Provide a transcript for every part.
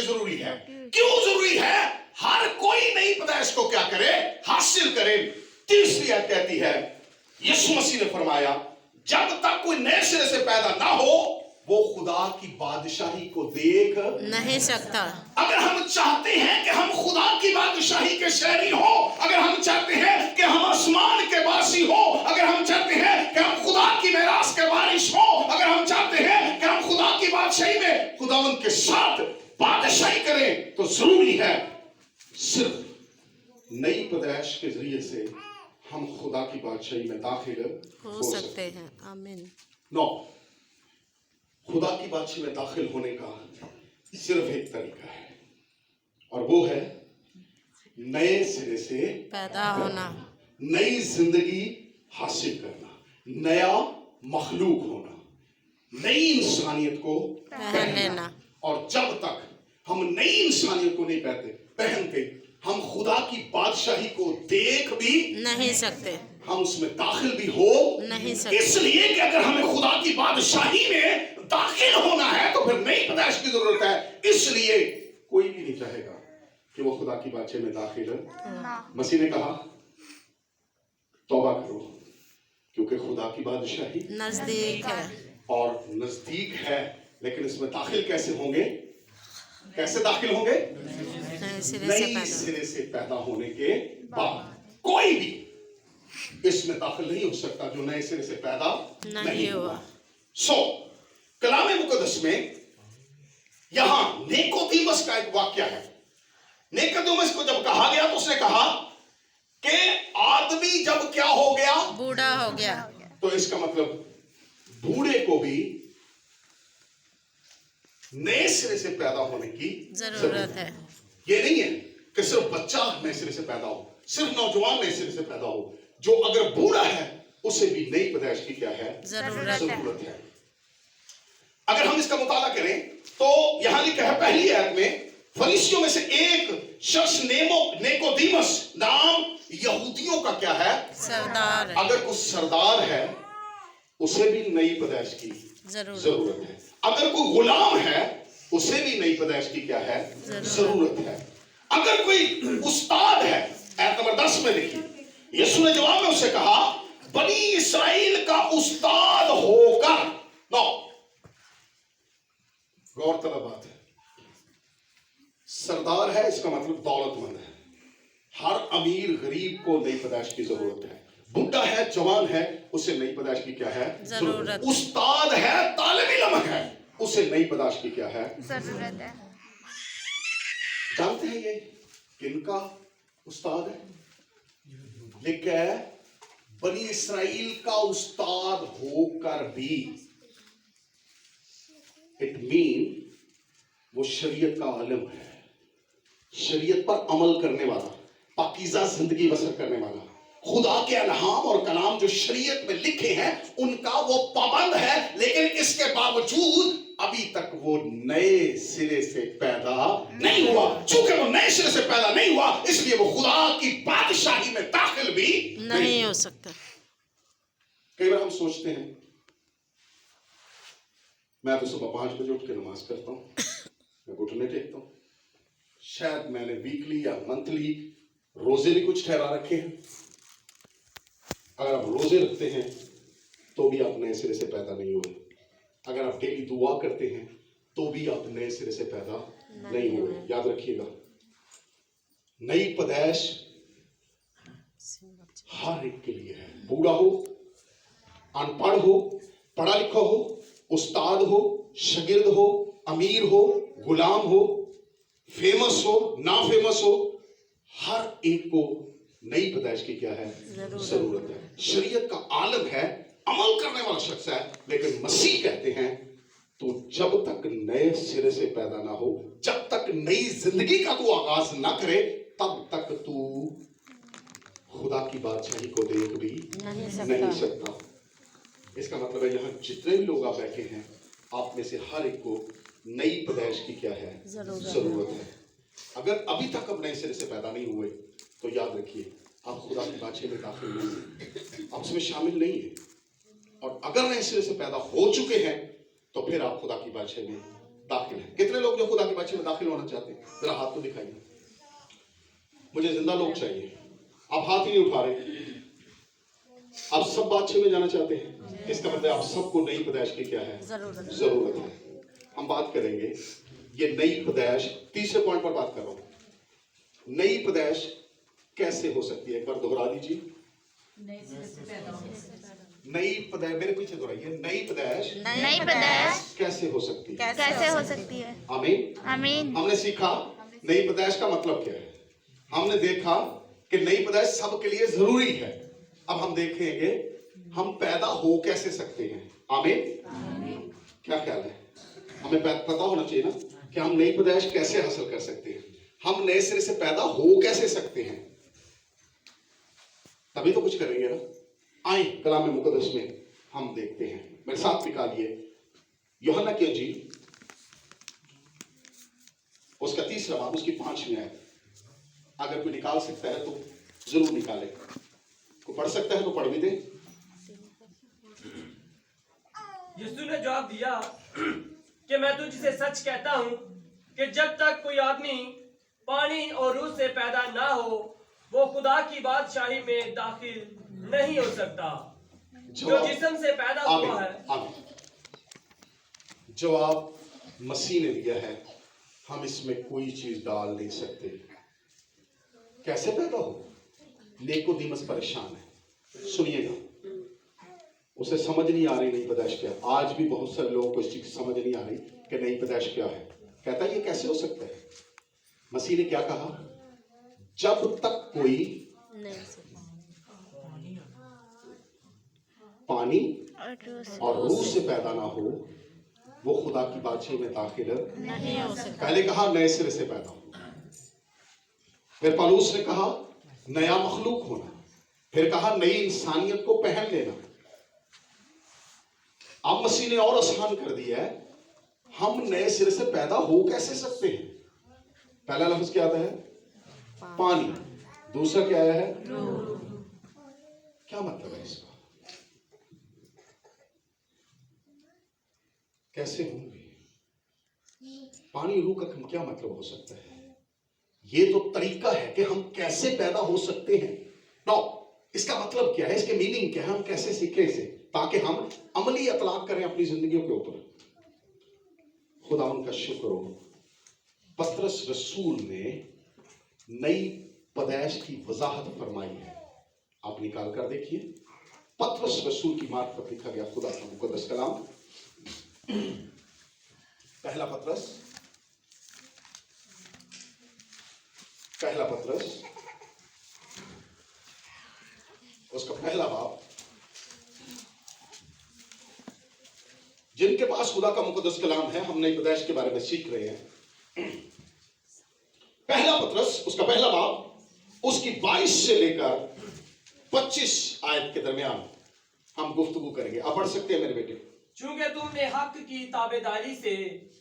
जरूरी है। क्यों जरूरी है? हर कोई नई पैदाइश को क्या करे? हासिल करे। तीसरी आयत कहती है, यीशु मसीह ने फरमाया जब तक कोई नए सिरे से पैदा ना हो वो खुदा की बादशाही को देख नहीं सकता। अगर हम चाहते हैं कि हम खुदा की बादशाही के शहरी हो, अगर हम चाहते हैं कि हम आसमान के वासी हो, अगर हम चाहते हैं कि हम खुदा की मेरास के वारिस हो, अगर हम चाहते हैं कि हम खुदा की बादशाही में खुदावंद के साथ बादशाही करें, तो जरूरी है सिर्फ नई पैदाइश के जरिए से हम खुदा की बादशाही में दाखिल हो सकते हैं। आमीन। नो, खुदा की बादशाही में दाखिल होने का सिर्फ एक तरीका है और वो है नए सिरे से पैदा होना, नई जिंदगी हासिल करना, नया मखलूक होना, नई इंसानियत को पहन लेना। और जब तक हम नई इंसानियत को नहीं पहनते हम खुदा की बादशाही को देख भी नहीं सकते, हम उसमें दाखिल भी हो नहीं सकते। इसलिए कि अगर हमें खुदा की बादशाही में दाखिल होना है तो फिर नई पैदाइश की जरूरत है। इसलिए कोई भी नहीं चाहेगा कि वो खुदा की बादशाही में दाखिल है। मसीह ने कहा तौबा करो क्योंकि खुदा की बादशाही नजदीक है। और नजदीक है। लेकिन इसमें दाखिल कैसे होंगे? कैसे दाखिल होंगे? नए सिरे से नई पैदा। सिरे से पैदा होने के बाद कोई भी इसमें दाखिल नहीं हो सकता जो नए सिरे से पैदा नहीं हुआ। कलाम मुकद्दस में यहां निकोदेमुस का एक वाक्य है। निकोदेमुस को जब कहा गया तो उसने कहा कि आदमी जब क्या हो गया? बूढ़ा हो गया। तो इसका मतलब बूढ़े को भी नए सिरे से पैदा होने की जरूरत है। ये नहीं है कि सिर्फ बच्चा नए सिरे से पैदा हो, सिर्फ नौजवान नए सिरे से पैदा हो। जो अगर बूढ़ा है उसे भी नई पैदाइश की क्या है? जरूरत है। अगर हम इसका मुताला करें तो यहां लिखा है पहली आयत में, फरीसियों में से एक शख्स निकोदेमुस नाम यहूदियों का क्या है? सरदार है। अगर कोई सरदार है उसे भी नई पैदाइश की जरूरत है। अगर कोई गुलाम है उसे भी नई पैदाइश की क्या है? जरूरत है। अगर कोई उस्ताद है, आयत नंबर 10 में देखिए, यीशु ने जवाब में उससे कहा बनी इस्राएल का उस्ताद होकर। नो, गौरतलब बात है, सरदार है इसका मतलब दौलतमंद है। हर अमीर गरीब को नई पैदाइश की जरूरत है। बुढ़ा है जवान है उसे नई पैदाइश की क्या है? जरूरत। उस्ताद है तालिब इल्म है उसे नई पैदाइश की क्या है? जरूरत है। जानते हैं ये किनका उस्ताद है? लिखा है बनी इस्राएल का उस्ताद होकर भी। इट मीन वो शरीयत का आलिम है, शरीयत पर अमल करने वाला, पाकीज़ा जिंदगी बसर करने वाला, खुदा के अलहाम और कलाम जो शरीयत में लिखे हैं उनका वो पाबंद है। लेकिन इसके बावजूद अभी तक वो नए सिरे से पैदा नहीं हुआ। चूंकि वो नए सिरे से पैदा नहीं हुआ इसलिए वो खुदा की बादशाही में दाखिल भी नहीं हो सकता। कई बार हम सोचते हैं मैं तो सुबह 5 बजे उठ के नमाज करता हूँ, मैं घुटने टेकता हूँ, शायद मैंने वीकली या मंथली रोजे भी कुछ ठहरा रखे हैं। अगर आप रोजे रखते हैं तो भी आप नए सिरे से पैदा नहीं हुए। अगर आप डेली दुआ करते हैं तो भी आप नए सिरे से पैदा नहीं हुए। याद रखिएगा, नई पैदाइश हर एक के लिए है। बूढ़ा हो, अनपढ़ हो, पढ़ा लिखा हो, उस्ताद हो, शागिर्द हो, अमीर हो, गुलाम हो, फेमस हो, ना फेमस हो, हर एक को नई पैदाइश की क्या है? जरूरत है। शरीयत का आलम है, अमल करने वाला शख्स है, लेकिन मसीह कहते हैं तो जब तक नए सिरे से पैदा ना हो, जब तक नई जिंदगी का तू आगाज ना करे, तब तक तू खुदा की बादशाही को देख भी नहीं सकता। इसका मतलब है यहाँ जितने भी लोग आप बैठे हैं आप में से हर एक को नई पैदाइश की क्या है? जरूरत है। अगर अभी तक आप नए सिरे से पैदा नहीं हुए तो याद रखिए आप खुदा की बादशाही में दाखिल नहीं हैं, आप उसमें शामिल नहीं है। और अगर नए सिरे से पैदा हो चुके हैं तो फिर आप खुदा की बादशाही में दाखिल है। कितने लोग जो खुदा की बातचीत में दाखिल होना चाहते हैं, जरा हाथ तो दिखाइए। मुझे जिंदा लोग चाहिए। आप हाथ ही नहीं उठा रहे। आप सब बातचीत में जाना चाहते हैं, इसका मतलब आप सबको नई पैदाइश की क्या है, जरूरत है। हम बात करेंगे ये नई पैदाइश, तीसरे पॉइंट पर बात कर रहा हूं। नई पैदाइश कैसे हो सकती है, एक बार दोहरा दीजिए। नई पैदाइश, मेरे पीछे दोहराइए, नई पैदाइश कैसे हो सकती है, कैसे हो सकती है। आमीन आमीन। हमने सीखा नई पैदाइश का मतलब क्या है। हमने देखा कि नई पैदाइश सबके लिए जरूरी है। अब हम देखेंगे हम पैदा हो कैसे सकते हैं। आमीन। क्या ख्याल है, हमें पता होना चाहिए ना कि हम नई पैदाइश कैसे हासिल कर सकते हैं, हम नए सिरे से पैदा हो कैसे सकते हैं, तभी तो कुछ करेंगे ना। आए कलाम मुकद्दस में हम देखते हैं, मेरे साथ निकालिए यूहन्ना की इंजील उसका 3रा बाब, उसकी 5वीं आयत। अगर कोई निकाल सकता है तो जरूर निकाले, कोई पढ़ सकता है तो पढ़ भी दे। यीशु ने जवाब दिया कि मैं तुझसे सच कहता हूं कि जब तक कोई आदमी पानी और रूह से पैदा ना हो वो खुदा की बादशाही में दाखिल नहीं हो सकता। जो जिस्म से पैदा हुआ है, जवाब मसीह ने दिया है, हम इसमें कोई चीज डाल नहीं सकते। कैसे पैदा हो, निकोदेमुस परेशान है। सुनिएगा, उसे समझ नहीं आ रही नई पैदाइश क्या। आज भी बहुत सारे लोगों को इस चीज समझ नहीं आ रही कि नई पैदाइश क्या है। कहता है ये कैसे हो सकता है। मसीह ने क्या कहा, जब तक कोई पानी और रूह से पैदा ना हो वो खुदा की बादशाही में दाखिल नहीं हो सकता। पहले कहा नए सिरे से पैदा हो, फिर पौलुस ने कहा नया मखलूक होना, फिर कहा नई इंसानियत को पहन लेना। अब मसीह ने और आसान कर दिया है, हम नए सिरे से पैदा हो कैसे सकते हैं। पहला लफ्ज क्या आता है, पानी। दूसरा क्या आया है, क्या मतलब है इसका, कैसे होंगे पानी रूह का क्या मतलब हो सकता है। ये तो तरीका है कि हम कैसे पैदा हो सकते हैं। नो, इसका मतलब क्या है, इसके मीनिंग क्या है, हम कैसे सीखें इसे, ताकि हम अमली इतलाक करें अपनी जिंदगियों के ऊपर। खुदा उनका शुक्र हो, पतरस रसूल ने नई पैदाइश की वजाहत फरमाई है। आप निकाल कर देखिए, पतरस रसूल की मार्फत लिखा गया खुदा का मुकद्दस कलाम, पहला पतरस उसका पहला बाब। जिनके पास खुदा का मुकद्दस कलाम है, हम नई पैदाइश के बारे में सीख रहे हैं। पहला पतरस उसका पहला बाब, उसकी 22 से लेकर 25 आयत के दरमियान हम गुफ्तगू करेंगे। आप पढ़ सकते हैं मेरे बेटे। चूंकि तुमने हक की ताबेदारी से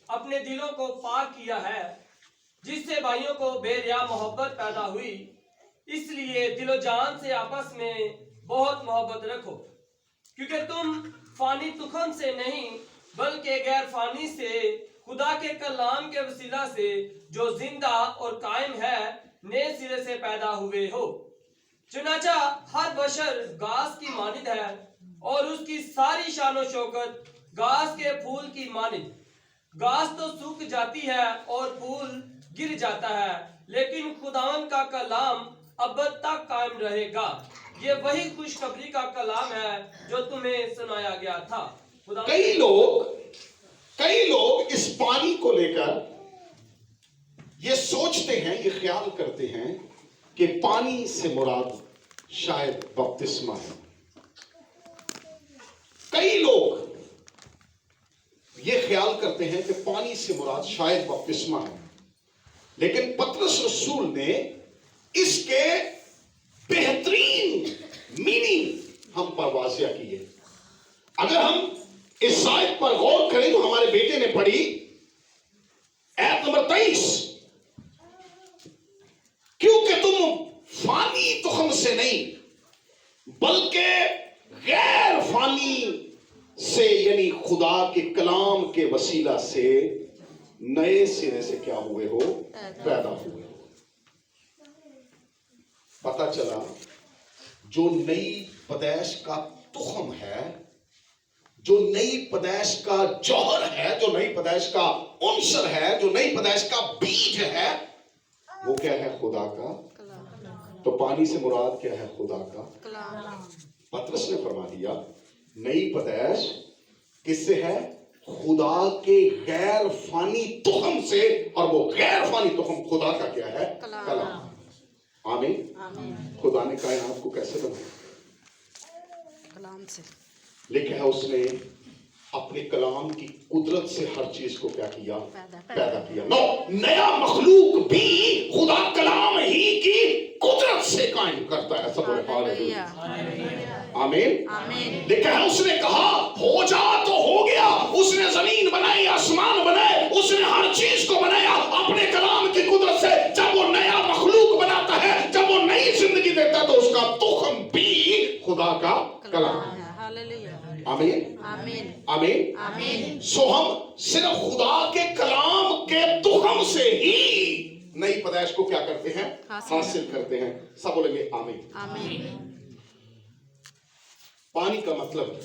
अपने दिलों को पाक किया है, जिससे भाइयों को बेरिया मोहब्बत पैदा हुई, इसलिए दिलो जान से आपस में बहुत मोहब्बत रखो। क्योंकि तुम फानी तुखम से नहीं बल्कि गैर फानी से खुदा के कलाम के वसीला से जो जिंदा और कायम है नए सिरे से पैदा हुए हो। चुनाचा हर बशर घास की मानिद है और उसकी सारी शान और शौकत घास के फूल की मानिद। घास तो सूख जाती है और फूल गिर जाता है, लेकिन खुदावन का कलाम अब तक कायम रहेगा। ये वही खुशखबरी का कलाम है जो तुम्हें सुनाया गया था। कई लोग इस पानी को लेकर ये सोचते हैं, ये ख्याल करते हैं कि पानी से मुराद शायद बपतिस्मा है। कई लोग ये ख्याल करते हैं कि पानी से मुराद शायद बपतिस्मा है, लेकिन पतरस रसूल ने इसके बेहतरीन मीनिंग हम पर वाज़िया की है। अगर हम इस आयत पर गौर करें तो हमारे बेटे ने पढ़ी आयत नंबर 23, क्योंकि तुम फानी तुखम से नहीं बल्कि गैर फानी से यानी खुदा के कलाम के वसीला से नए सिरे से क्या हुए हो, पैदा हुए हो। पता चला जो नई पैदाइश का तुखम है, जो नई पैदाइश का जौहर है, जो नई पैदाइश का अंशर है, जो नई पैदाइश का बीज है, वो क्या है, खुदा का। तो पानी से मुराद क्या है, खुदा का। पतरस ने फरमा दिया नई पैदाइश किससे है, खुदा के गैर फानी तुखम से, और वो गैर फानी तुखम खुदा का क्या है, कलाम। आमीन। खुदा ने कायनात को कैसे बनाया, कलाम से। लिखा है उसने अपने कलाम की कुदरत से हर चीज को क्या किया, पैदा किया। नो, नया मखलूक भी खुदा कलाम ही की कुदरत से कायम करता है। सब हालेलुया, आमीन। लिखा है उसने कहा हो जा तो हो गया। उसने जमीन बनाई, आसमान बनाए, उसने हर चीज को बनाया अपने कलाम की कुदरत से। जब वो नया मखलूक बनाता है, जब वो नई जिंदगी देता है, तो उसका तुखम भी खुदा का कलाम है। आमीन, आमीन। सो हम सिर्फ खुदा के कलाम के तुखम से ही नई पैदाइश को क्या करते हैं, हासिल करते हैं। सब बोलेंगे आमीन। पानी का मतलब,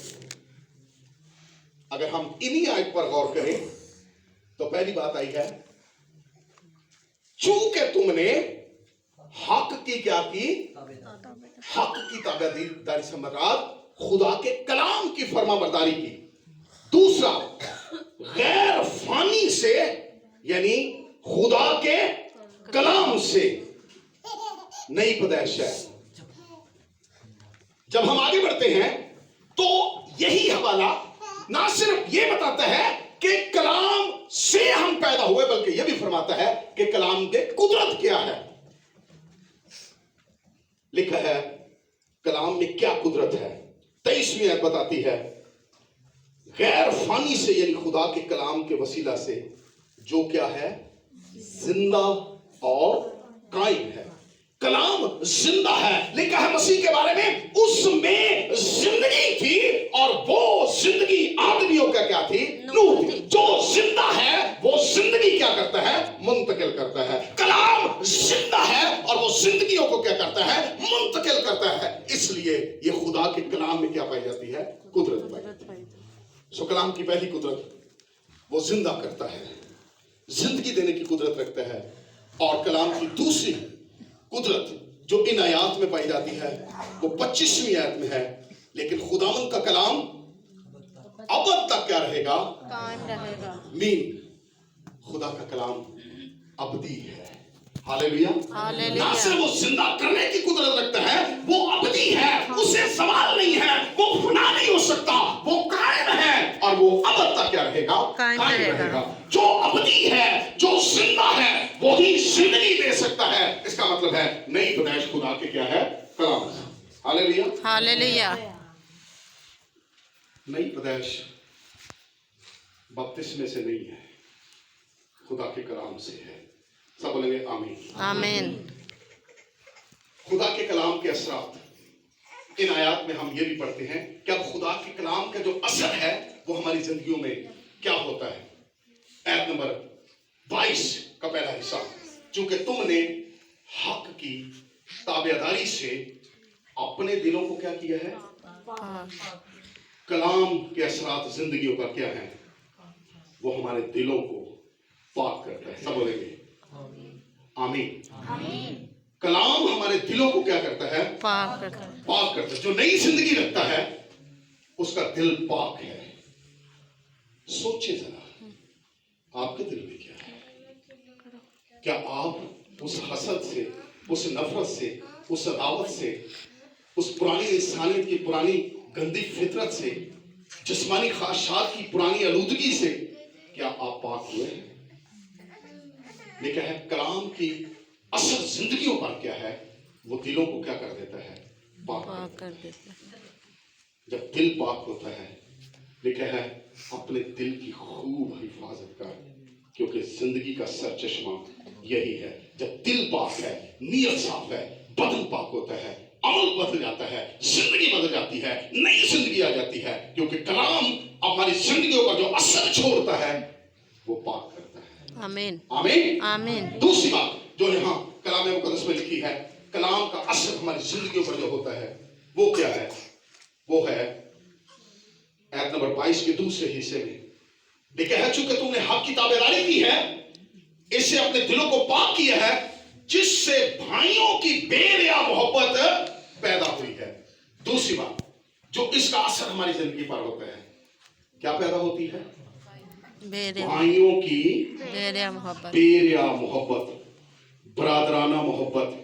अगर हम इन्हीं आयत पर गौर करें तो पहली बात आई है, चूंकि तुमने हक की क्या की, हक की ताबेदारी से मुराद खुदा के कलाम की फरमाबरदारी की। दूसरा, गैर फानी से यानी खुदा के कलाम से नई पैदाइश है। जब हम आगे बढ़ते हैं तो यही हवाला ना सिर्फ ये बताता है कि कलाम से हम पैदा हुए, बल्कि यह भी फरमाता है कि कलाम के कुदरत क्या है। लिखा है कलाम में क्या कुदरत है। 23वीं आयत बताती है गैर फानी से यानी खुदा के कलाम के वसीला से जो क्या है, जिंदा और कायम है। कलाम जिंदा है। लिखा है मसीह के बारे में उसमें जिंदगी थी और वो जिंदगी आदमियों का क्या थी, नूर थी। जो जिंदा है वो जिंदगी क्या करता है, मुंतकिल करता है। कलाम जिंदा है और वो जिंदगियों को क्या करता है, मुंतकिल करता है। इसलिए ये खुदा के कलाम में क्या पाई जाती है, कुदरत पाई जाती है। सो कलाम की पहली कुदरत, वो जिंदा करता है, जिंदगी देने की कुदरत रखता है। और कलाम की दूसरी कुदरत जो इन आयात में पाई जाती है वो 25वीं आयत में है। लेकिन खुदावंद का कलाम अबद तक क्या रहेगा, कायम रहेगा। मीन खुदा का कलाम अबदी है। हालेलुया। ना सिर्फ वो जिंदा करने की कुदरत रखता है, वो अबदी है, उसे सवाल नहीं है, वो फना नहीं हो सकता, वो कायम है और वो अबद तक क्या रहेगा, कायम रहेगा। जो अबदी है, जो जिंदा है, वही जिंदगी दे सकता है। इसका मतलब है नई पैदाइश खुदा के क्या है, कलाम। हालेलुया। नई पैदाइश बपतिस्मे से नहीं है, खुदा के कलाम से है। सब बोलेंगे आमीन। खुदा के कलाम के असरात इन आयात में हम ये भी पढ़ते हैं कि अब खुदा के कलाम का जो असर है वो हमारी जिंदगियों में क्या होता है। आयत नंबर 22 का पहला हिस्सा, चूंकि तुमने हक की ताबेदारी से अपने दिलों को क्या किया है, कलाम के असरात जिंदगियों का क्या है, वो हमारे दिलों को पाक करता है। सब बोलेंगे आमीन। कलाम हमारे दिलों को क्या करता है, पाक करता है। जो नई जिंदगी रखता है उसका दिल पाक है। सोचिए जरा आपके दिल में क्या है। क्या आप उस हसद से, उस नफरत से, उस अदावत से, उस पुरानी इंसानियत की पुरानी गंदी फितरत से, जिस्मानी ख्वाहिशात की पुरानी आलूदगी से क्या आप पाक हुए हैं? लिखा है कलाम की असर जिंदगियों पर क्या है, वो दिलों को क्या कर देता है, पाक कर देता है। जब दिल पाक होता है, लिखा है अपने दिल की खूब हिफाजत कर, क्योंकि जिंदगी का सर चश्मा यही है। जब दिल पाक है, नीयत साफ है, बदन पाक होता है, अमल बदल जाता है, जिंदगी बदल जाती है, नई जिंदगी आ जाती है। क्योंकि कलाम हमारी जिंदगियों पर जो असर छोड़ता है वो पाक करता है। आमीन आमीन। आमीन। दूसरी बात जो यहाँ कलाम मुकद्दस में लिखी है, कलाम का असर हमारी जिंदगियों पर जो होता है वो क्या है? वो है आयत नंबर 22 के दूसरे हिस्से में, देखा है चूंकि तुमने हक की ताबेदारी की है, इससे अपने दिलों को पाक किया है, जिससे भाइयों की बेरिया मोहब्बत पैदा हुई है। दूसरी बात जो इसका असर हमारी जिंदगी पर होता है, क्या पैदा होती है? बेरे भाइयों की बेरे मोहब्बत, बेरिया मोहब्बत, बरादराना मोहब्बत,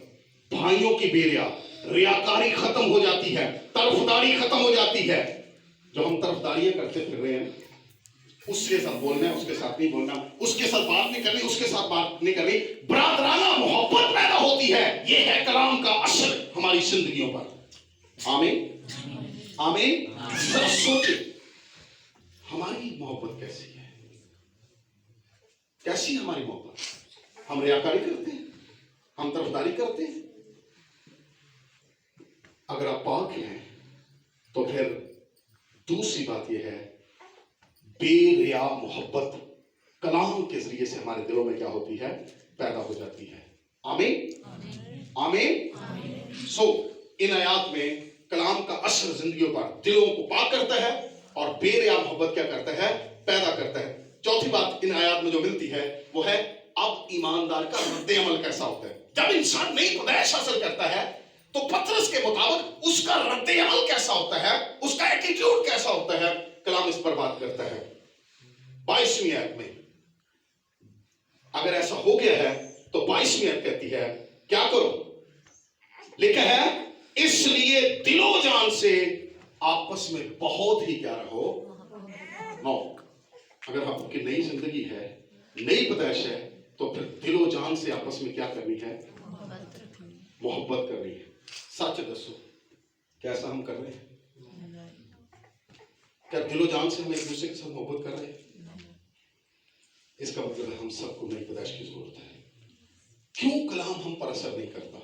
भाइयों की बेरिया, रियाकारी खत्म हो जाती है, तरफदारी खत्म हो जाती है। जो हम तरफदारियां करते फिर रहे हैं, उसके साथ बोलना है, उसके साथ नहीं बोलना, उसके साथ बात नहीं करनी, उसके साथ बात नहीं करनी, बरादराना मोहब्बत पैदा होती है। यह है कलाम का असर हमारी जिंदगियों पर। आमीन आमीन। जरा सोचे हमारी मोहब्बत कैसी है? कैसी है हमारी मोहब्बत? हम रियाकारी करते हैं, हम तरफदारी करते हैं। अगर आप पाक हैं तो फिर दूसरी बात यह है, बेरिया मोहब्बत कलाम के जरिए से हमारे दिलों में क्या होती है? पैदा हो जाती है। आमीन आमीन। सो इन आयात में कलाम का असर जिंदगियों पर दिलों को पाक करता है और बेरिया मोहब्बत क्या करता है? पैदा करता है। चौथी बात इन आयात में जो मिलती है वो है, अब ईमानदार का रद्द अमल कैसा होता है? जब इंसान नई पैदाइश हासिल करता है तो पतरस के मुताबिक उसका रद्द अमल कैसा होता है, उसका एटीट्यूड कैसा होता है, कलाम इस पर बात करता है। 22वीं आयत में अगर ऐसा हो गया है तो 22वीं आयत कहती है क्या करो? लिखा है, इसलिए दिलो जान से आपस में बहुत ही क्या रहो। नो, अगर आपकी नई जिंदगी है, नई पैदाइश है, तो फिर दिलो जान से आपस में क्या करनी है? मोहब्बत करनी है। सच दसो, कैसा हम कर रहे हैं? क्या दिलो जान से हम एक दूसरे के साथ मोहब्बत कर रहे हैं? इसका मतलब है हम सबको नई पैदाइश की जरूरत है। क्यों कलाम हम पर असर नहीं करता?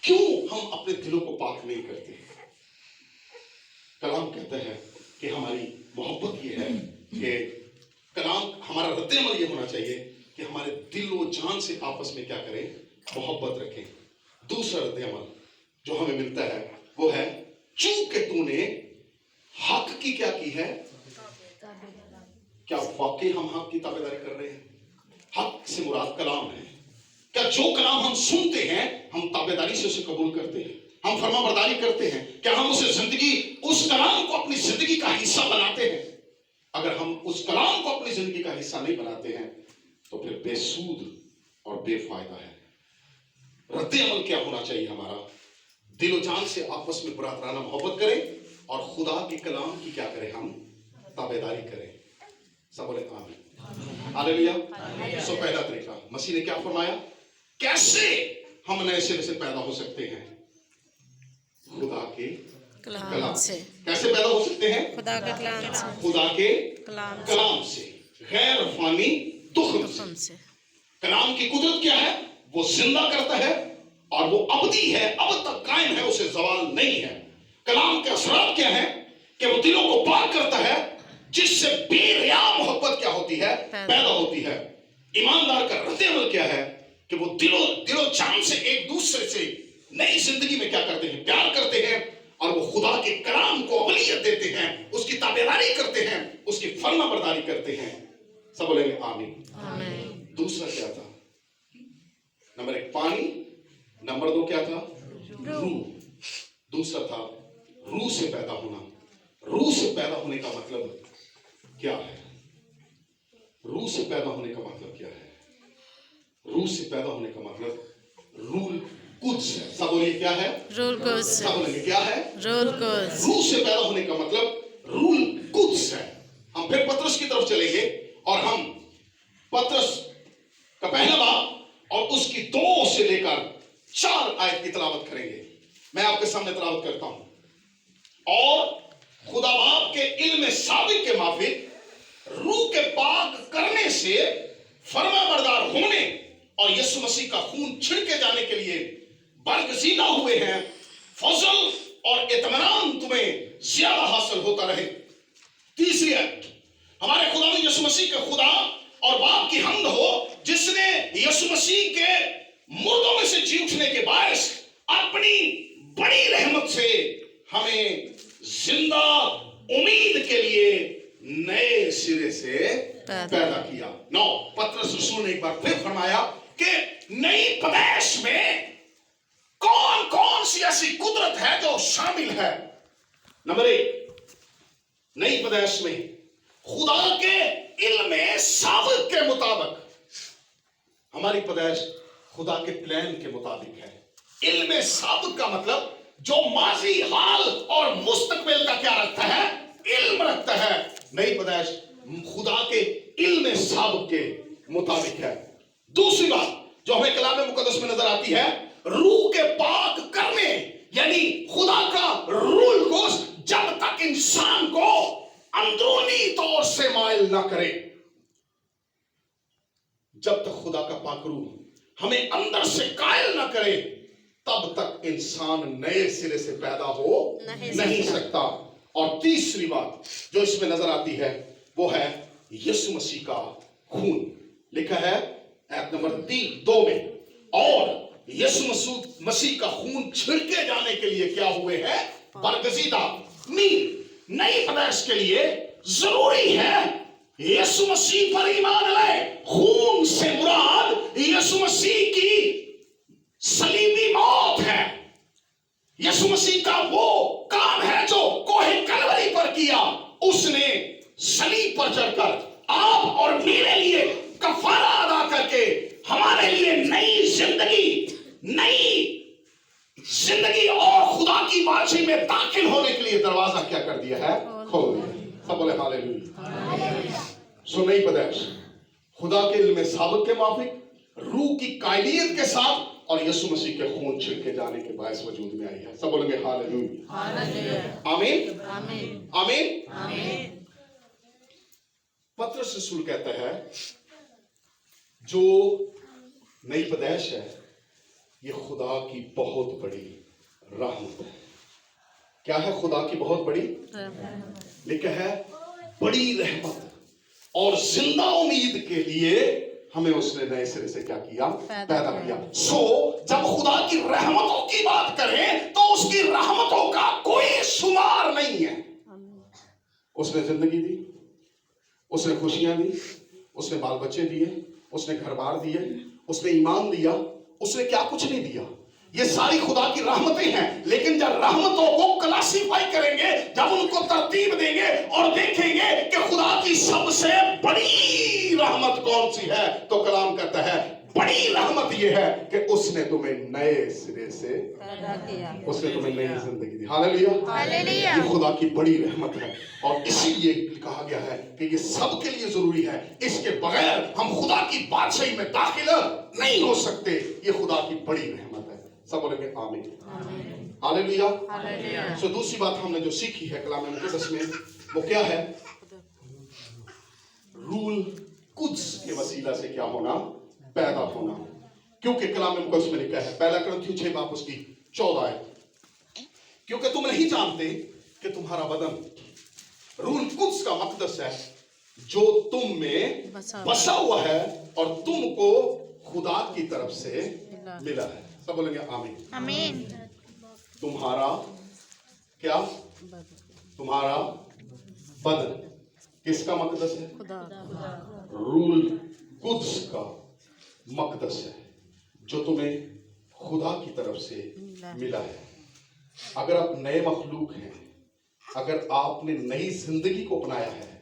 क्यों हम अपने दिलों को पाक नहीं करते? कलाम कहता है कि हमारी मोहब्बत ये है कि कलाम हमारा रद्द अमल ये होना चाहिए कि हमारे दिल व जान से आपस में क्या करें? मोहब्बत रखें। दूसरा रद्द अमल जो हमें मिलता है वो है, चूंकि तूने हक की क्या की है? क्या वाकई हम हक की ताबेदारी कर रहे हैं? हक से मुराद कलाम है। क्या जो कलाम हम सुनते हैं हम ताबेदारी से उसे कबूल करते हैं, हम फरमाबरदारी करते हैं? क्या हम उसे जिंदगी, उस कलाम को अपनी जिंदगी का हिस्सा बनाते हैं? अगर हम उस कलाम को अपनी जिंदगी का हिस्सा नहीं बनाते हैं तो फिर बेसूद और बेफायदा है। रद्द अमल क्या होना चाहिए हमारा? दिलो जान से आपस में बरादराना मोहब्बत करें और खुदा के कलाम की क्या करें? हम ताबेदारी करें। सब बोले आमीन हालेलुया। सो पहला तरीका मसीह ने क्या फरमाया? कैसे हम नए सिरे से पैदा हो सकते हैं? खुदा के कलाम से। कैसे पैदा हो सकते हैं? खुदा के कलाम से, खुदा के कलाम कलाम से, गैर फानी तुख्म से। कलाम की कुदरत क्या है? वो जिंदा करता है और वो अबदी है, अब तक कायम है, उसे जवाल नहीं है। कलाम के असरात क्या है? कि वो दिलों को पाक करता है, जिससे बेरिया मोहब्बत क्या होती है? पैदा होती है। ईमानदार का रद्द अमल क्या है? कि वो दिलो जान से एक दूसरे से नई जिंदगी में क्या करते हैं? प्यार करते हैं और वो खुदा के कलाम को अवलियत देते हैं, उसकी ताबेदारी करते हैं, उसकी फरमाबरदारी करते हैं। सब बोलेंगे आमीन। दूसरा क्या था? नंबर 1 पानी, नंबर 2 क्या था? रूह। दूसरा था रूह से पैदा होना। रूह से पैदा होने का मतलब क्या है? रूह से पैदा होने का मतलब क्या है? रूह से पैदा होने का मतलब रूल कुद्स है। सब बोलिए क्या है? Rule Quds. सब बोलेंगे क्या है? Rule Quds. रूह से पैदा होने का मतलब रूल कुद्स है। हम फिर पतरस की तरफ चलेंगे और हम पतरस का पहला बाब और उसकी 2 से लेकर 4 आयत की तिलावत करेंगे। मैं आपके सामने तिलावत करता हूं। और खुदा बाप के इल्म साबिक के माफिक रूह के पाक करने से फरमाबरदार होने और यीशु मसीह का खून छिड़के जाने के लिए बरगजीदा हुए हैं। फजल और इत्मीनान तुम्हें ज्यादा हासिल होता रहे। तीसरी आयत, हमारे खुदा में यीशु मसीह के खुदा और बाप की हम्द हो जिसने यीशु मसीह के मुर्दों में से जी उठने के बायस अपनी बड़ी रहमत से हमें जिंदा उम्मीद के लिए नए सिरे से पैदा किया। 9 पतरस रसूल ने एक बार फिर फरमाया कि नई पैदाइश में कौन कौन सी ऐसी कुदरत है जो शामिल है। नंबर 1, नई पैदाइश में खुदा के इल्म साबिक के मुताबिक हमारी पैदाइश खुदा के प्लान के मुताबिक है। इल्म साबिक का मतलब जो माजी, हाल और मुस्तकबिल का क्या रखता है, इल्म रखता है। नई पैदाइश खुदा के इल्म साबिक के मुताबिक है। दूसरी बात जो हमें कलाम मुकद्दस में नजर आती है, रूह के पाक करने, यानी खुदा का रूल को जब तक इंसान को अंदरूनी तौर से माइल ना करे, जब तक खुदा का पाक रूह हमें अंदर से कायल ना करे, तब तक इंसान नए सिरे से पैदा हो नहीं सकता। और तीसरी बात जो इसमें नजर आती है वो है यीशु मसीह का खून। लिखा है आयत नंबर 2 में, और यीशु मसीह का खून छिड़के जाने के लिए क्या हुए हैं, बरगजीदा। नई पैदाइश के लिए जरूरी है यीशु मसीह पर ईमान लाए। खून से मुराद यीशु मसीह की सलीबी मौत है। यीशु मसीह का वो काम है जो कोहे कलवरी पर किया। उसने सलीब पर चढ़कर आप और मेरे लिए कफारा अदा करके हमारे लिए नई जिंदगी और खुदा की बादशाही में दाखिल होने के लिए दरवाजा क्या कर दिया है, खोल दिया। सब बोले हालेलुया। सो नई पैदाइश खुदा के इल्म साबिक के माफिक, रूह की कायलियत के साथ और यीशु मसीह के खून छिड़के जाने के बायस वजूद में आई है। सब बोलेंगे हालेलुया, आमीन, आमीन, आमीन। पतरस रसूल कहता है जो नई पैदाइश है ये खुदा की बहुत बड़ी रहमत है। क्या है खुदा की बहुत बड़ी? लिखा है बड़ी रहमत और जिंदा उम्मीद के लिए हमें उसने नए सिरे से क्या किया, पैदा किया। सो जब खुदा की रहमतों की बात करें तो उसकी रहमतों का कोई शुमार नहीं है। उसने जिंदगी दी, उसने खुशियां दी, उसने बाल बच्चे दिए, उसने घर बार दिए, उसने ईमान दिया, उसने क्या कुछ नहीं दिया। ये सारी खुदा की रहमतें हैं। लेकिन जब रहमतों को क्लासिफाई करेंगे, जब उनको तरतीब देंगे और देखेंगे कि खुदा की सबसे बड़ी रहमत कौन सी है, तो कलाम कहता है बड़ी रहमत ये है कि उसने तुम्हें नए सिरे से पैदा किया, उसने तुम्हें नई जिंदगी दी। हालेलुया। ये खुदा की बड़ी रहमत है और इसीलिए कहा गया है कि ये सबके लिए जरूरी है। इसके बगैर हम खुदा की बादशाही में दाखिल नहीं हो सकते। ये खुदा की बड़ी रहमत है। सब बोलेंगे आमीन, हालेलुया। सो दूसरी बात हमने जो सीखी है कलाम मुकद्दस में वो क्या है, रूल कुद्स के वसीला से क्या होना, पैदा होना। क्योंकि कलाम मुकद्दस में लिखा है 1 कुरिन्थियों 6 बाब उसकी 14 है, क्योंकि तुम नहीं जानते कि तुम्हारा बदन रूल कुद्स का मकदस है जो तुम में बसा हुआ है और तुमको खुदा की तरफ से मिला है। सब बोलेंगे आमीन, आमीन। तुम्हारा क्या, तुम्हारा बदन किसका मकदस है, रूल कुद्स का मकदस है जो तुम्हें खुदा की तरफ से मिला है। अगर आप नए मखलूक हैं, अगर आपने नई जिंदगी को अपनाया है,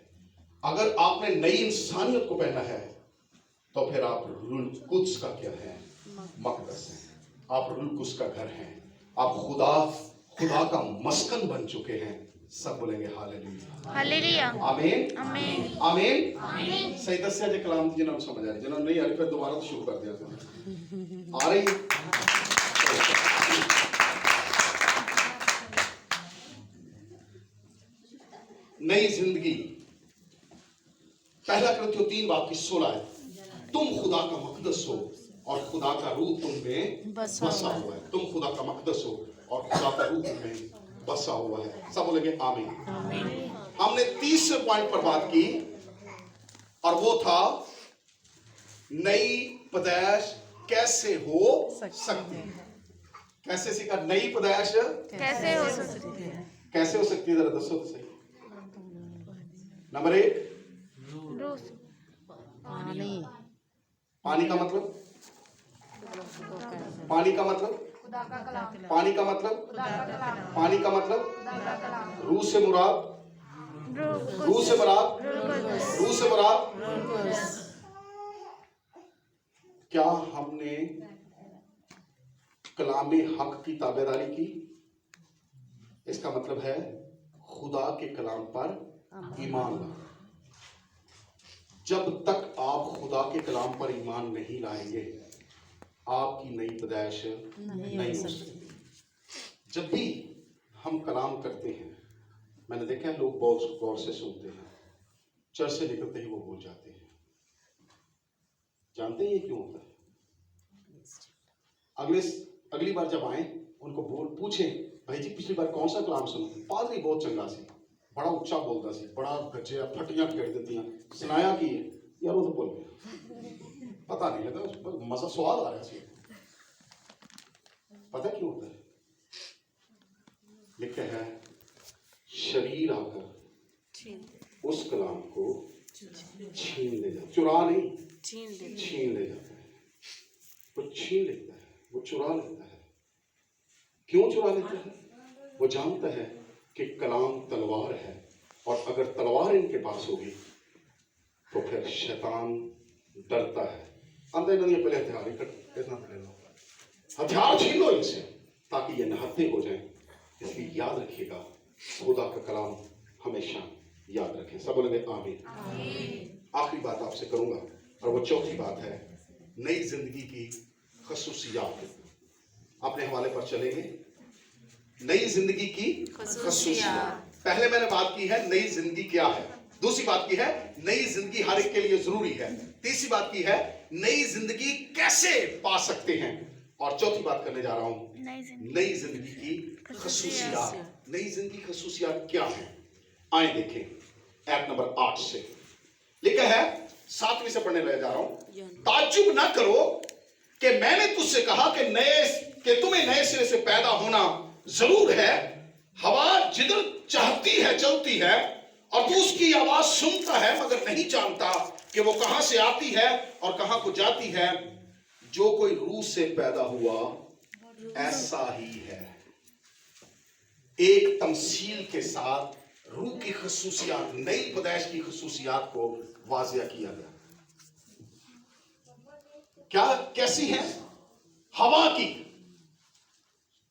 अगर आपने नई इंसानियत को पहना है, तो फिर आप रूल कुद्स का क्या है, मकदस है। आप रूल कुद्स का घर हैं। आप खुदा का मस्कन बन चुके हैं। सब बोलेंगे हालेलुया, हालेलुया, आमीन, आमीन, आमीन, आमीन। सही दस्या जे कलाम दी जिन्होंने समझ आ रही, जिन्होंने नहीं आ रही फिर दोबारा तो शुरू कर दिया। आ रही नई जिंदगी 1 कुरिन्थियों 3 बाब की 16 है, तुम खुदा का मकदस हो और खुदा का रूह तुम में बसा हुआ है। तुम खुदा का मकदस हो और खुदा का रूह तुम में बसा हुआ है। सब बोलेंगे आमीन। हमने तीसरे पॉइंट पर बात की और वो था नई पैदाइश कैसे हो सकती है? कैसे सीखा? नई पैदाइश कैसे हो सकती है? कैसे हो सकती है, जरा दसो तो सही। नंबर 1, पानी पानी का मतलब, पानी का मतलब, पानी का मतलब, पानी का मतलब, रूह से मुराद, रूह से मुराद, रूह से मुराद। क्या हमने कलामे हक की ताबेदारी की? इसका मतलब है खुदा के कलाम पर ईमान लाना। जब तक आप खुदा के कलाम पर ईमान नहीं लाएंगे, आपकी नई पैदाइश नहीं हो सकती। जब भी हम कलाम करते हैं, मैंने देखा है लोग बहुत गौर से सुनते हैं, चर्च से निकलते ही वो भूल जाते हैं। जानते हैं ये क्यों होता है? अगली बार जब आए उनको पूछे, भाई जी पिछली बार कौन सा कलाम सुना? पादरी बहुत चंगा सी, बड़ा उच्चा बोलता सी, बड़ा गज्जे फटियां खेड़ देती सुनाया की यार वो तो बोल गया, पता नहीं लगा, मजा स्वाद आ रहा सी। पता क्यों होता है? लिखा है शरीर आकर उस कलाम को छीन ले जाता, चुरा नहीं, छीन ले जाता है। वो छीन लेता है, वो चुरा लेता है। क्यों चुरा लेता है? वो जानता है कि कलाम तलवार है, और अगर तलवार इनके पास होगी तो फिर शैतान डरता है। अंदर नहीं, पहले हथियार इतना ले लो, हथियार छीन लो इनसे, ताकि ये निहत्थे हो जाएं। इसलिए याद रखिएगा, खुदा का कलाम हमेशा याद रखें। सब बोलेंगे आमीन। आखिरी बात आपसे करूंगा, और वो चौथी बात है नई जिंदगी की खसूसियात। अपने हवाले पर चलेंगे, नई जिंदगी की खसूसियात। पहले मैंने बात की है नई जिंदगी क्या है, दूसरी बात की है नई जिंदगी हर एक के लिए जरूरी है, तीसरी बात की है नई जिंदगी कैसे पा सकते हैं, और चौथी बात करने जा रहा हूं नई जिंदगी की खसूसियात। नई जिंदगी की खसूसियात क्या है? आए देखें आयत नंबर 8 से। लिखा है, 7वीं से पढ़ने ले जा रहा हूं। ताज्जुब ना करो कि मैंने तुझसे कहा कि तुम्हें नए सिरे से पैदा होना जरूर है। हवा जिधर चाहती है चलती है, और तू उसकी आवाज सुनता है मगर नहीं जानता कि वो कहां से आती है और कहां को जाती है। जो कोई रूह से पैदा हुआ ऐसा ही है। एक तमसील के साथ रूह की खसूसियात, नई पैदाइश की खसूसियात को वाज़िया किया गया। क्या कैसी है? हवा की,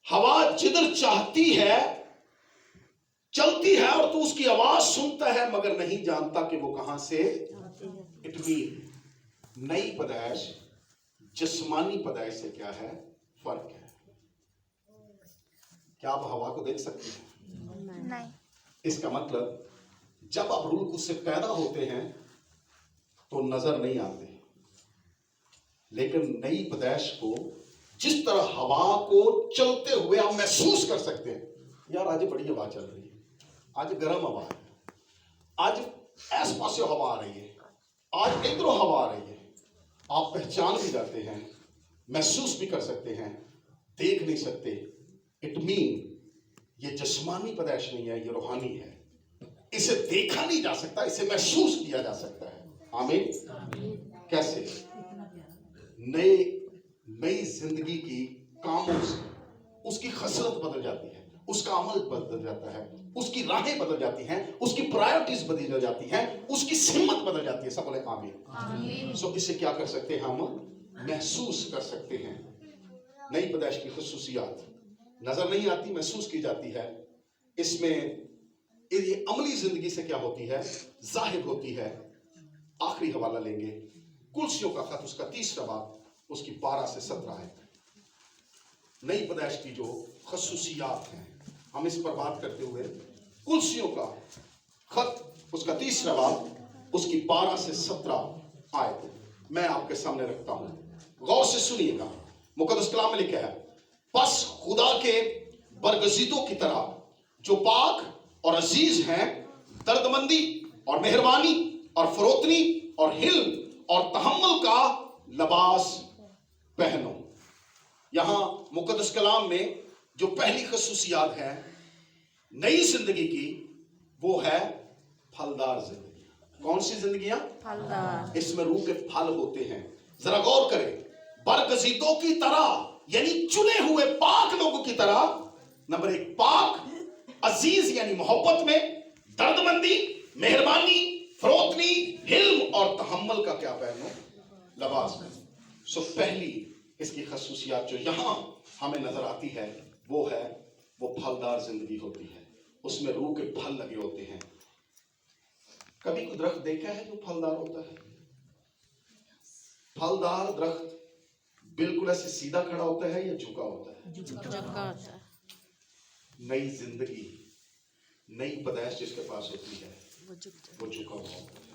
हवा जिधर चाहती है चलती है, और तू उसकी आवाज सुनता है मगर नहीं जानता कि वो कहां से। इट मीन नई पैदाइश जिस्मानी पैदाइश से क्या है फर्क है? क्या आप हवा को देख सकते हैं? नहीं। इसका मतलब जब आप रूह से पैदा होते हैं तो नजर नहीं आते, लेकिन नई पैदाइश को जिस तरह हवा को चलते हुए आप महसूस कर सकते हैं। यार आज बड़ी हवा चल रही है, आज गर्म हवा है, आज ऐस पासे हवा आ रही है, आज इधरों हवा आ रही है। आप पहचान भी जाते हैं, महसूस भी कर सकते हैं, देख नहीं सकते। इट मीन ये जिस्मानी पैदाइश नहीं है, ये रूहानी है। इसे देखा नहीं जा सकता, इसे महसूस किया जा सकता है। आमीन। कैसे? नई जिंदगी की कामों से उसकी खसरत बदल जाती है, उसका अमल बदल जाता है, उसकी राहें बदल जाती हैं, उसकी प्रायोरिटीज बदल जाती हैं, उसकी हिम्मत बदल जाती है। सब बोले आमीन। सो इसे क्या कर सकते हैं? हम महसूस कर सकते हैं। नई पैदाइश की खसूसियात नजर नहीं आती, महसूस की जाती है। इसमें ये अमली जिंदगी से क्या होती है? जाहिर होती है। आखिरी हवाला लेंगे, कुलसियों का खत, उसका 3रा बाब, उसकी 12 से 17 है। नई पैदाइश की जो खसूसियात हैं, हम इस पर बात करते हुए कुलसियों का खत, उसका 3रा बाब, उसकी 12 से 17 आयत मैं आपके सामने रखता हूं। गौर से सुनिएगा। मुकद्दस कलाम में लिखा है, बस खुदा के बरगजीदों की तरह जो पाक और अजीज हैं, दर्दमंदी और मेहरबानी और फरोतनी और हिल्म और तहम्मुल का लबास पहनो। यहां मुकद्दस कलाम में जो पहली खसूसियात है नई जिंदगी की, वो है फलदार जिंदगी। कौन सी जिंदगियां? फलदार। इसमें रूह के फल होते हैं। जरा गौर करें, बरगजीदों की तरह, यानी चुने हुए पाक लोगों की तरह। नंबर एक, पाक, अजीज यानी मोहब्बत में, दर्दमंदी, मेहरबानी, फरोतनी, हिल्म और तहम्मुल का क्या पहनो? लबास में। सो पहली इसकी खसूसियात जो यहां हमें नजर आती है वो है, वो फलदार जिंदगी होती है, उसमें रूह के फल लगे होते हैं। कभी कोई दरख्त देखा है जो फलदार होता है? फलदार दरख्त बिल्कुल ऐसे सीधा खड़ा होता है या झुका होता है? झुका होता है। नई जिंदगी, नई पैदाइश जिसके पास होती है वो झुक जाता है। वो झुका हुआ होता है।